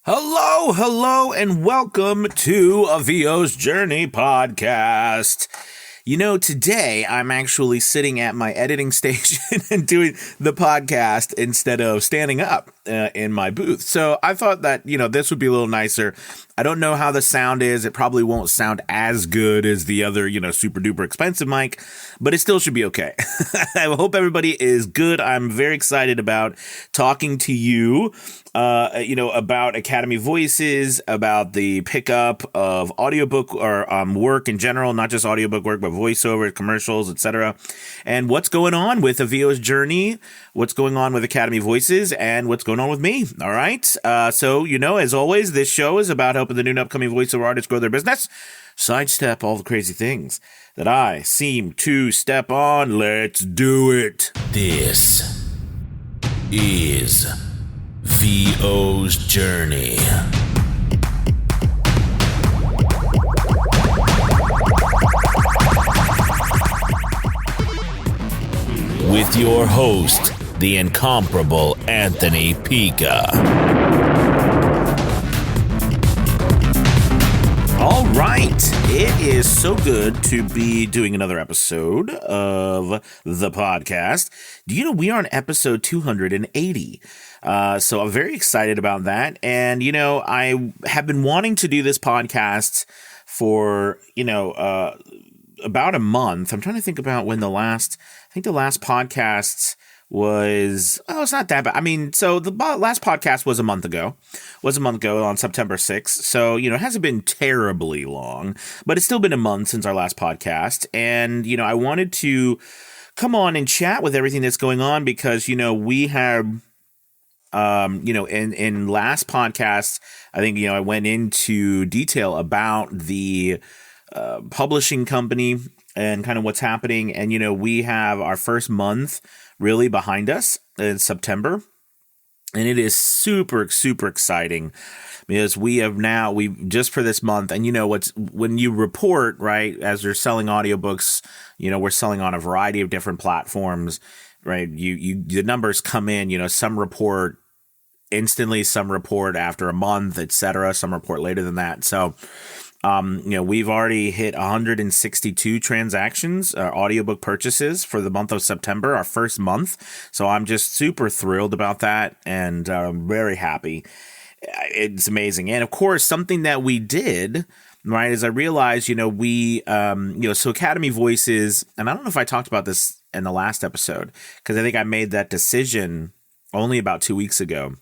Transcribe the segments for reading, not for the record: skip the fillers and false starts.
Hello, and welcome to A VO's Journey podcast. You know, today I'm actually sitting at my editing station and doing the podcast instead of standing up in my booth. So I thought that, this would be a little nicer. I don't know how the sound is. It probably won't sound as good as the other, super duper expensive mic, but it still should be okay. I hope everybody is good. I'm very excited about talking to you, about Academy Voices, about the pickup of audiobook or work in general, not just audiobook work, but voiceover, commercials, etc. And what's going on with A VO's journey, what's going on with Academy Voices, and what's going on with me. All right. So, as always, this show is about helping the new and upcoming voiceover artists grow their business, sidestep all the crazy things that I seem to step on. Let's do it. This is VO's Journey. With your host, the incomparable Anthony Pica. All right, it is so good to be doing another episode of the podcast. Do you know we are on episode 280? So I'm very excited about that. And, I have been wanting to do this podcast for, about a month. I'm trying to think about when the last podcast was, it's not that bad. I mean, so the last podcast was a month ago on September 6th. So, it hasn't been terribly long, but it's still been a month since our last podcast. And, I wanted to come on and chat with everything that's going on because, we have, in last podcast, I think, I went into detail about the publishing company and kind of what's happening. And, we have our first month really behind us in September. And it is super, super exciting because we just for this month, and when you report, right, as you're selling audiobooks, we're selling on a variety of different platforms, right? The numbers come in, some report instantly, some report after a month, etc. Some report later than that. So, we've already hit 162 transactions, audiobook purchases for the month of September, our first month. So I'm just super thrilled about that and very happy. It's amazing. And of course, something that we did, right, is I realized, so Academy Voices, and I don't know if I talked about this in the last episode, because I think I made that decision only about 2 weeks ago.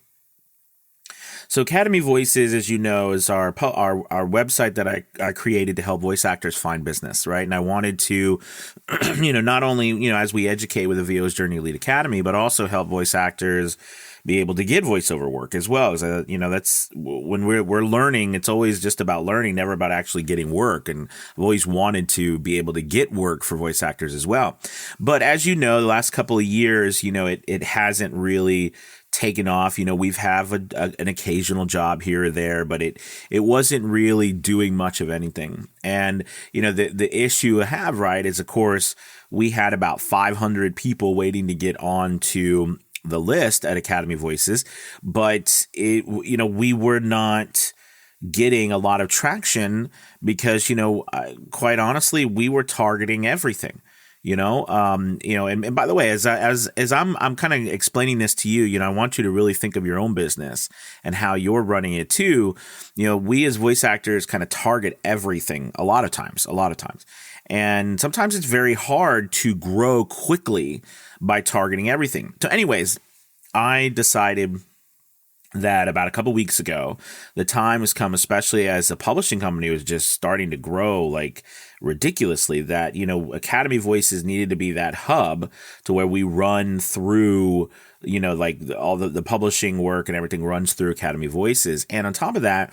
So Academy Voices, as you know, is our website that I created to help voice actors find business, right? And I wanted to, not only, as we educate with the VO's Journey Elite Academy, but also help voice actors be able to get voiceover work as well. So, that's when we're learning, it's always just about learning, never about actually getting work. And I've always wanted to be able to get work for voice actors as well. But as you know, the last couple of years, it hasn't really taken off. We've have an occasional job here or there, but it wasn't really doing much of anything. And, the issue I have, right, is of course we had about 500 people waiting to get on the list at Academy Voices, but we were not getting a lot of traction because, quite honestly, we were targeting everything. And by the way, as I'm kind of explaining this to you, I want you to really think of your own business and how you're running it too. We as voice actors kind of target everything a lot of times. And sometimes it's very hard to grow quickly by targeting everything. So anyways, I decided that about a couple weeks ago, the time has come, especially as the publishing company was just starting to grow like ridiculously, that, Academy Voices needed to be that hub to where we run through, all the publishing work and everything runs through Academy Voices. And on top of that,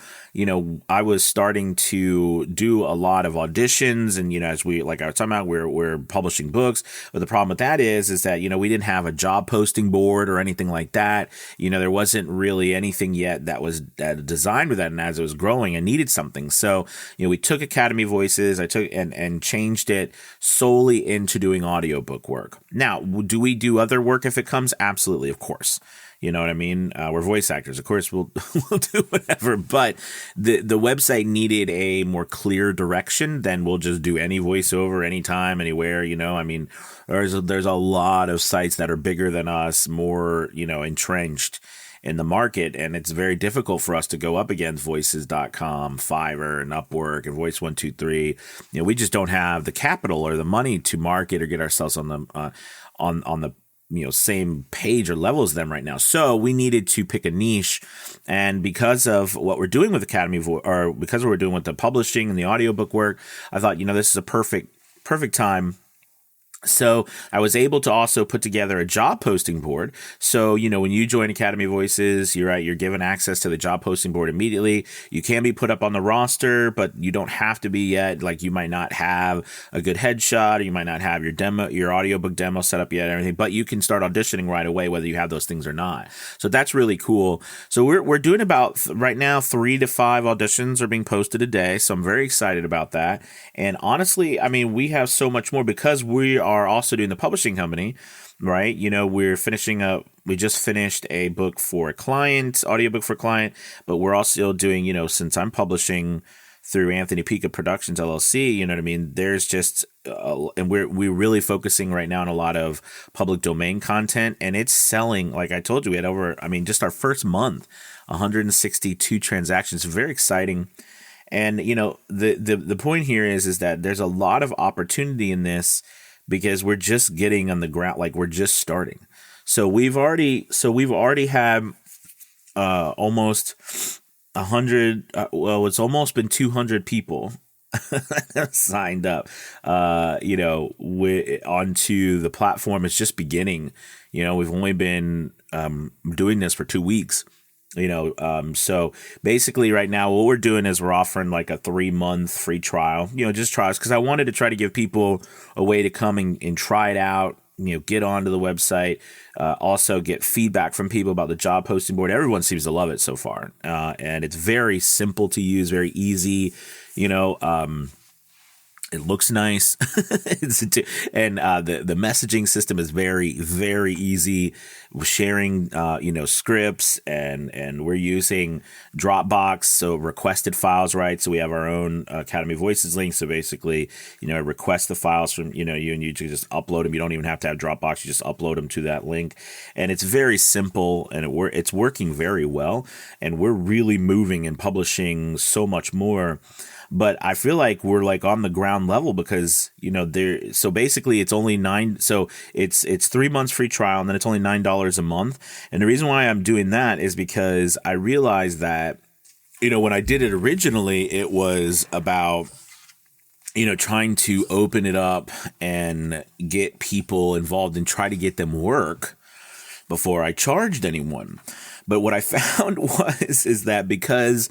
I was starting to do a lot of auditions and, as I was talking about, we're publishing books. But the problem with that is that, we didn't have a job posting board or anything like that. There wasn't really anything yet that was designed with that. And as it was growing, I needed something. So, we took Academy Voices, and changed it solely into doing audiobook work. Now, do we do other work if it comes? Absolutely, of course. You know what I mean? We're voice actors. Of course, we'll we'll do whatever. But the website needed a more clear direction than we'll just do any voiceover anytime, anywhere. You know, I mean, there's a lot of sites that are bigger than us, more, you know, entrenched in the market, and it's very difficult for us to go up against voices.com, Fiverr, and Upwork, and Voice 123. You know, we just don't have the capital or the money to market or get ourselves on the on the same page or level as them right now. So we needed to pick a niche, and because of what we're doing with Academy or because we're doing with the publishing and the audiobook work, I thought, this is a perfect time. So I was able to also put together a job posting board. So, when you join Academy Voices, you're given access to the job posting board immediately. You can be put up on the roster, but you don't have to be yet. Like, you might not have a good headshot, or you might not have your audiobook demo set up yet and everything, but you can start auditioning right away, whether you have those things or not. So that's really cool. So we're doing about right now 3 to 5 auditions are being posted a day. So I'm very excited about that. And honestly, I mean, we have so much more because we are also doing the publishing company, right? We just finished a book for a client, audiobook for a client, but we're also doing, since I'm publishing through Anthony Pica Productions LLC, you know what I mean? There's just, and we're really focusing right now on a lot of public domain content, and it's selling. Like I told you, we had just our first month, 162 transactions. Very exciting. And, the point here is that there's a lot of opportunity in this, because we're just getting on the ground, like we're just starting. So we've already had almost 100. It's almost been 200 people signed up. Onto the platform. It's just beginning. We've only been doing this for 2 weeks. So basically right now what we're doing is we're offering like a 3-month free trial, just trials, because I wanted to try to give people a way to come and try it out, get onto the website, also get feedback from people about the job posting board. Everyone seems to love it so far. And it's very simple to use, very easy, it looks nice. And the messaging system is very, very easy. We're sharing, scripts, and we're using Dropbox. So requested files, right? So we have our own Academy Voices link. So basically, request the files from, you and you just upload them. You don't even have to have Dropbox. You just upload them to that link. And it's very simple, and it's working very well. And we're really moving and publishing so much more. But I feel like we're like on the ground level because, so basically it's only it's 3 months free trial, and then it's only $9 a month. And the reason why I'm doing that is because I realized that, when I did it originally, it was about, trying to open it up and get people involved and try to get them work before I charged anyone. But what I found is that because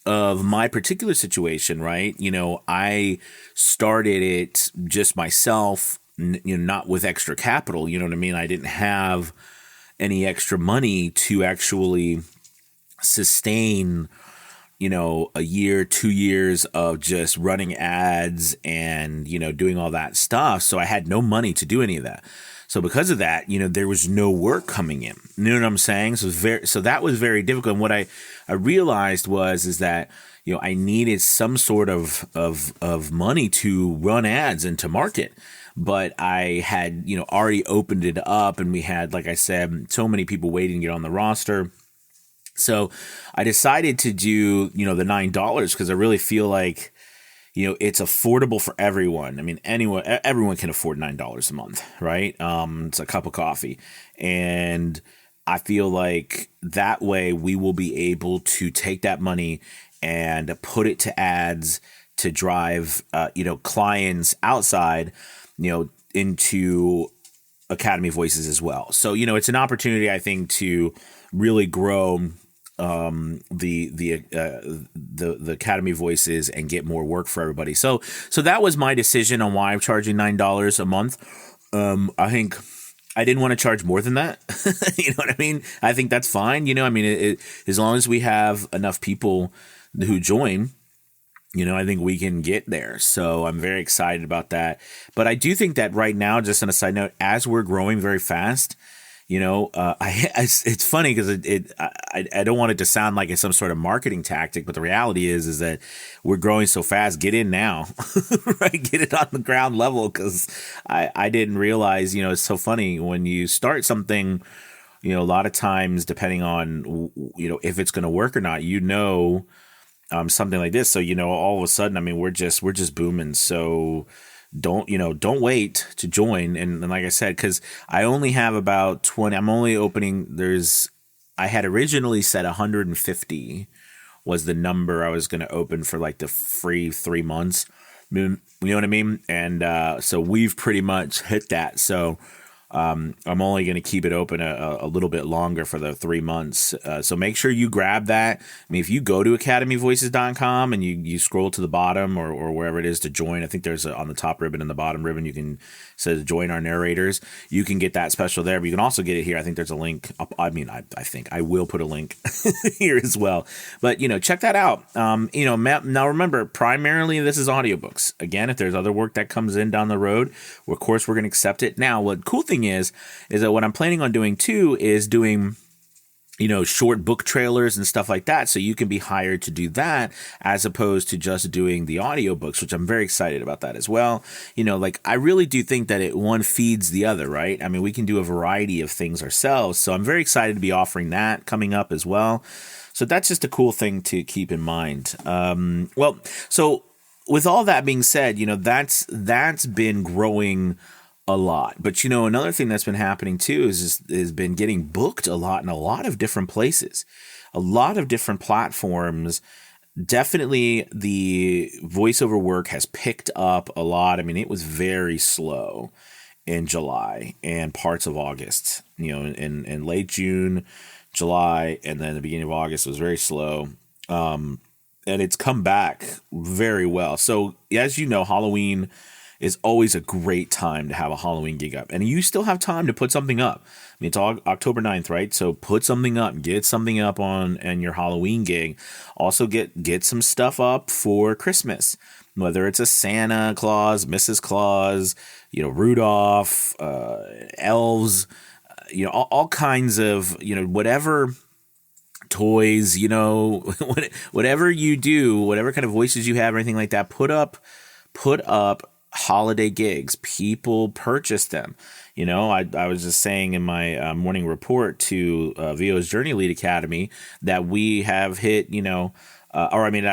of my particular situation, right? I started it just myself, not with extra capital. You know what I mean? I didn't have any extra money to actually sustain, a year, 2 years of just running ads and, doing all that stuff. So I had no money to do any of that. So because of that, there was no work coming in. You know what I'm saying? So that was very difficult. And what I realized is that, I needed some sort of money to run ads and to market. But I had, already opened it up, and we had, like I said, so many people waiting to get on the roster. So I decided to do, the $9, because I really feel like, it's affordable for everyone. I mean, everyone can afford $9 a month, right? It's a cup of coffee. And I feel like that way we will be able to take that money and put it to ads to drive, clients outside, into Academy Voices as well. So, it's an opportunity, I think, to really grow the Academy Voices and get more work for everybody. So that was my decision on why I'm charging $9 a month. I think I didn't want to charge more than that. You know what I mean? I think that's fine. As long as we have enough people who join, I think we can get there. So I'm very excited about that. But I do think that right now, just on a side note, as we're growing very fast, It's funny because I don't want it to sound like it's some sort of marketing tactic, but the reality is that we're growing so fast. Get in now, right? Get it on the ground level, because I didn't realize, it's so funny when you start something. A lot of times, depending on if it's going to work or not, something like this. So all of a sudden, I mean, we're just booming. So don't wait to join. And like I said, because I only have about 20. I'm only opening. I had originally said 150 was the number I was going to open for like the free 3 months. You know what I mean? And so we've pretty much hit that. So I'm only going to keep it open a little bit longer for the 3 months. So make sure you grab that. I mean, if you go to academyvoices.com and you scroll to the bottom or wherever it is to join, I think there's on the top ribbon and the bottom ribbon, you can say join our narrators. You can get that special there, but you can also get it here. I think there's a link. I think I will put a link here as well. But, check that out. Now remember, primarily this is audiobooks. Again, if there's other work that comes in down the road, of course, we're going to accept it. Now, what cool thing is that what I'm planning on doing too is doing short book trailers and stuff like that, so you can be hired to do that as opposed to just doing the audiobooks, which I'm very excited about that as well. I really do think that one feeds the other, right? I mean, we can do a variety of things ourselves, so I'm very excited to be offering that coming up as well. So that's just a cool thing to keep in mind. So with all that being said, that's been growing a lot. But another thing that's been happening too is been getting booked a lot in a lot of different places, a lot of different platforms. Definitely the voiceover work has picked up a lot. I mean, it was very slow in July and parts of August, in late June, July, and then the beginning of August was very slow. And it's come back very well. So as you know, Halloween is always a great time to have a Halloween gig up. And you still have time to put something up. I mean, it's October 9th, right? So put something up, get something up on your Halloween gig. Also get some stuff up for Christmas, whether it's a Santa Claus, Mrs. Claus, Rudolph, elves, all kinds of, whatever toys, whatever you do, whatever kind of voices you have or anything like that, put up holiday gigs. People purchase them. I was just saying in my morning report to VO's Journey Lead Academy that we have hit, I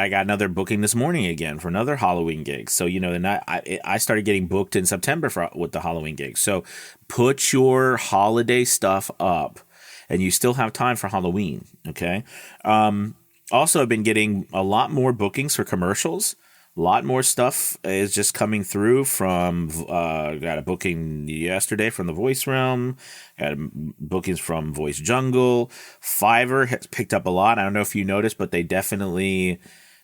got another booking this morning again for another Halloween gig. So, and I started getting booked in September with the Halloween gig. So put your holiday stuff up and you still have time for Halloween. Okay. Also, I've been getting a lot more bookings for commercials. A lot more stuff is just coming through from, got a booking yesterday from the Voice Realm, got bookings from Voice Jungle. Fiverr has picked up a lot. I don't know if you noticed, but they definitely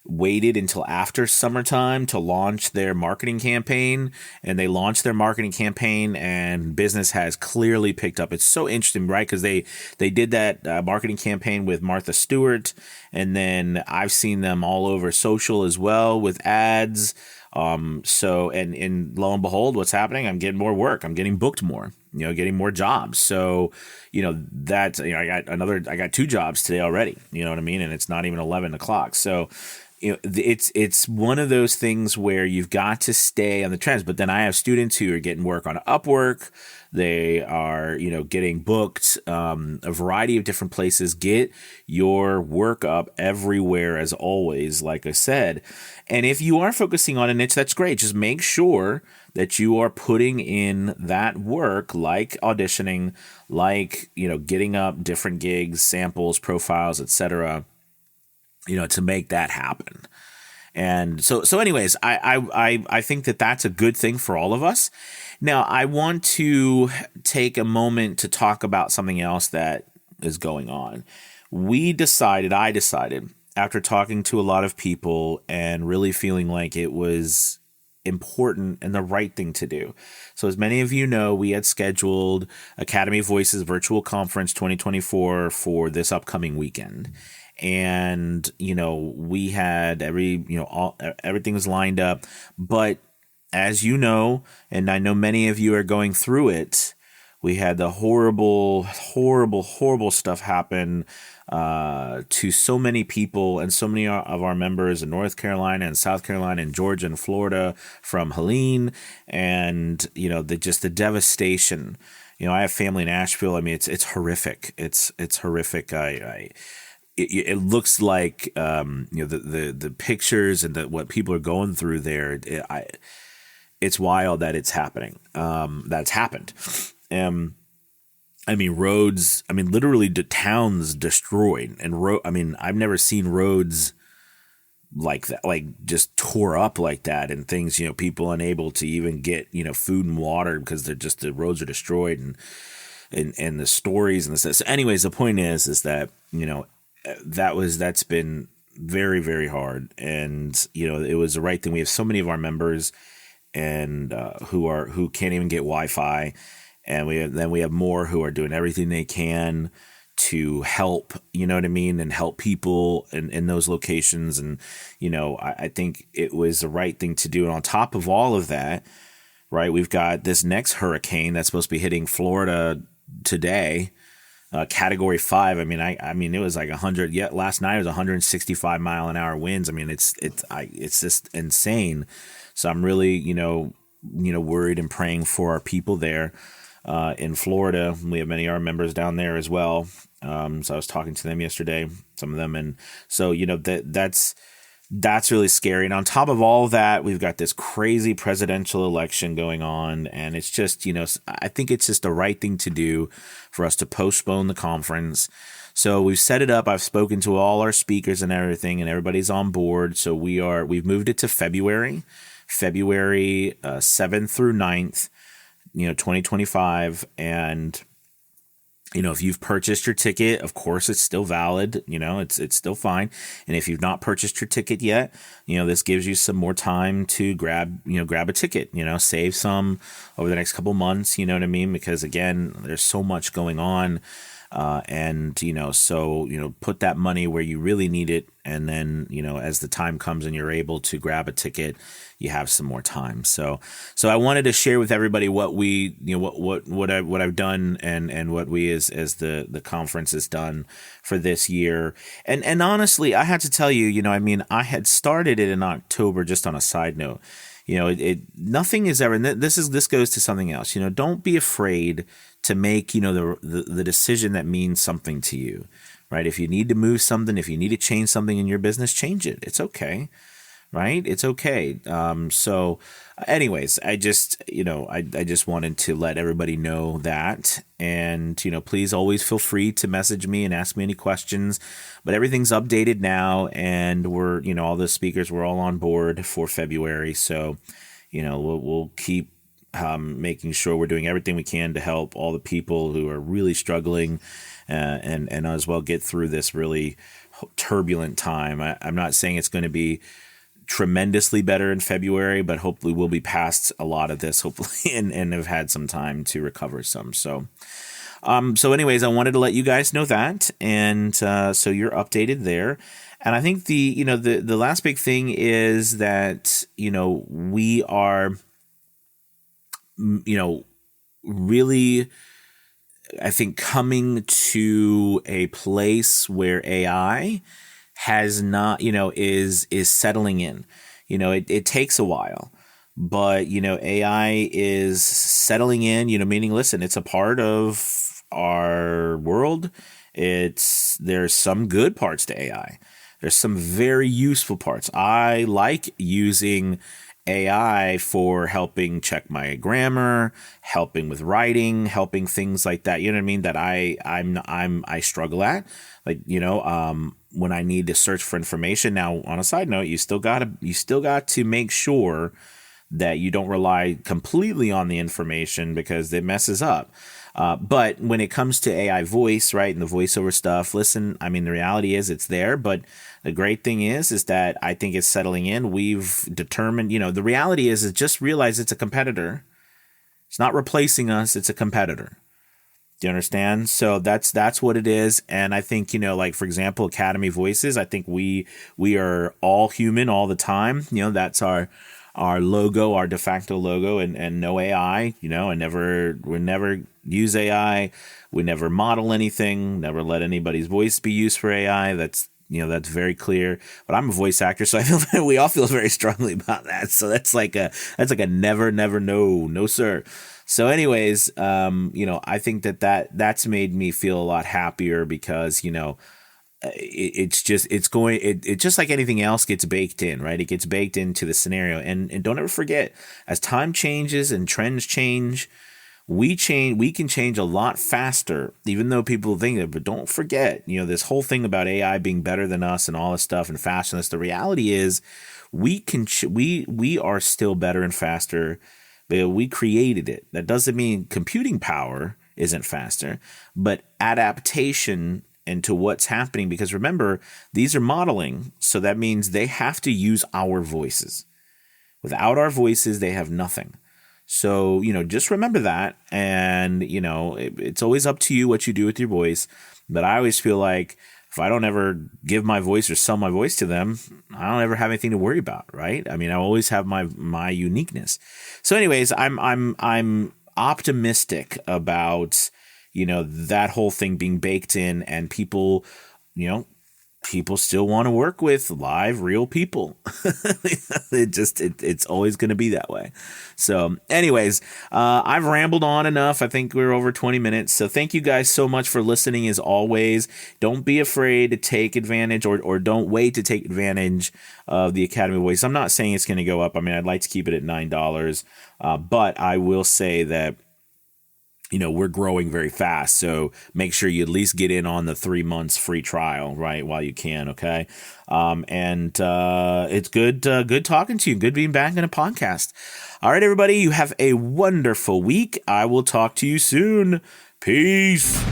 waited until after summertime to launch their marketing campaign, and they launched their marketing campaign and business has clearly picked up. It's so interesting, right? Because they did that marketing campaign with Martha Stewart, and then I've seen them all over social as well with ads. So lo and behold, what's happening? I'm getting more work. I'm getting booked more, getting more jobs. So, that's, I got 2 jobs today already, you know what I mean? And it's not even 11 o'clock. So, it's one of those things where you've got to stay on the trends. But then I have students who are getting work on Upwork. They are, getting booked a variety of different places. Get your work up everywhere, as always, like I said. And if you are focusing on a niche, that's great. Just make sure that you are putting in that work, like auditioning, like, getting up different gigs, samples, profiles, etc., to make that happen. And so anyways, I think that that's a good thing for all of us. Now, I want to take a moment to talk about something else that is going on. I decided after talking to a lot of people and really feeling like it was important and the right thing to do. So as many of you know, we had scheduled Academy Voices Virtual Conference 2024 for this upcoming weekend. And, we had everything was lined up. But as you know, and I know many of you are going through it, We had the horrible, horrible, horrible stuff happen to so many people and so many of our members in North Carolina and South Carolina and Georgia and Florida from Helene, and the devastation. I have family in Asheville. I mean, it's horrific. It's horrific. It looks like the pictures and what people are going through there. It's wild that it's happening. That's happened. I mean, roads. I mean, literally, the towns destroyed, and I mean, I've never seen roads like that, like just tore up like that, and things. People unable to even get food and water because the roads are destroyed, and the stories and the. So anyways, the point is that that's been very, very hard, and it was the right thing. We have so many of our members and who can't even get Wi-Fi. And we have more who are doing everything they can to help, you know what I mean, and help people in those locations. And, I think it was the right thing to do. And on top of all of that, right, we've got this next hurricane that's supposed to be hitting Florida today, Category 5. I mean, it was like 100. Yet last night it was 165 mile an hour winds. I mean, it's just insane. So I'm really, worried and praying for our people there. In Florida, we have many of our members down there as well. So I was talking to them yesterday, some of them. And so, that's really scary. And on top of all of that, we've got this crazy presidential election going on. And it's just, I think it's just the right thing to do for us to postpone the conference. So we've set it up. I've spoken to all our speakers and everything, and everybody's on board. So we've moved it to February 7th through 9th. 2025. And, if you've purchased your ticket, of course, it's still valid. It's still fine. And if you've not purchased your ticket yet, this gives you some more time to grab a ticket, save some over the next couple months. You know what I mean? Because again, there's so much going on. So put that money where you really need it. And then, as the time comes and you're able to grab a ticket, you have some more time. So I wanted to share with everybody what we, what I've done and what we as the conference has done for this year. And honestly, I had to tell you, I had started it in October, just on a side note. Nothing is ever, and this goes to something else. Don't be afraid to make, the decision that means something to you, right? If you need to move something, if you need to change something in your business, change it. It's okay, right? It's okay. So anyways, I just wanted to let everybody know that. And, please always feel free to message me and ask me any questions. But everything's updated now, and we're, all the speakers, we're all on board for February. So, we'll keep making sure we're doing everything we can to help all the people who are really struggling and as well get through this really turbulent time. I'm not saying it's going to be tremendously better in February, but hopefully we'll be past a lot of this, hopefully, and have had some time to recover some. So anyways, I wanted to let you guys know that. And so you're updated there. And I think the last big thing is that, we are, really, I think, coming to a place where AI has not, is settling in. It takes a while, but, AI is settling in, meaning, listen, it's a part of our world. There's some good parts to AI. There's some very useful parts. I like using AI for helping check my grammar, helping with writing, helping things like that. You know what I mean? That I struggle at, like, when I need to search for information. Now, on a side note, you still got to make sure that you don't rely completely on the information, because it messes up. But when it comes to AI voice, right, and the voiceover stuff, listen, I mean, the reality is it's there, but the great thing is that I think it's settling in. We've determined, the reality is just realize it's a competitor. It's not replacing us. It's a competitor. Do you understand? So that's what it is. And I think, like, for example, Academy Voices, I think we are all human all the time. That's our logo, our de facto logo, and no AI, and we're never use AI. We never model anything, never let anybody's voice be used for AI. That's very clear. But I'm a voice actor, so I feel we all feel very strongly about that. So that's like a never, no, sir. So anyways, I think that's made me feel a lot happier because, it's just like anything else gets baked in, right? It gets baked into the scenario. And don't ever forget, as time changes and trends change, we can change a lot faster, even though people think that. But don't forget, this whole thing about AI being better than us and all this stuff and faster than us. The reality is, we are still better and faster, but we created it. That doesn't mean computing power isn't faster, but adaptation into what's happening. Because remember, these are modeling, so that means they have to use our voices. Without our voices, they have nothing. So, just remember that. And, it's always up to you what you do with your voice. But I always feel like if I don't ever give my voice or sell my voice to them, I don't ever have anything to worry about, right? I mean, I always have my uniqueness. So anyways, I'm optimistic about, that whole thing being baked in, and people, people still want to work with live, real people. It's always going to be that way. So anyways, I've rambled on enough. I think we're over 20 minutes. So thank you guys so much for listening. As always, don't be afraid to take advantage or don't wait to take advantage of the Academy Voice. I'm not saying it's going to go up. I mean, I'd like to keep it at $9. But I will say that, we're growing very fast. So make sure you at least get in on the 3 months free trial, right, while you can. Okay. It's good talking to you. Good being back in a podcast. All right, everybody, you have a wonderful week. I will talk to you soon. Peace.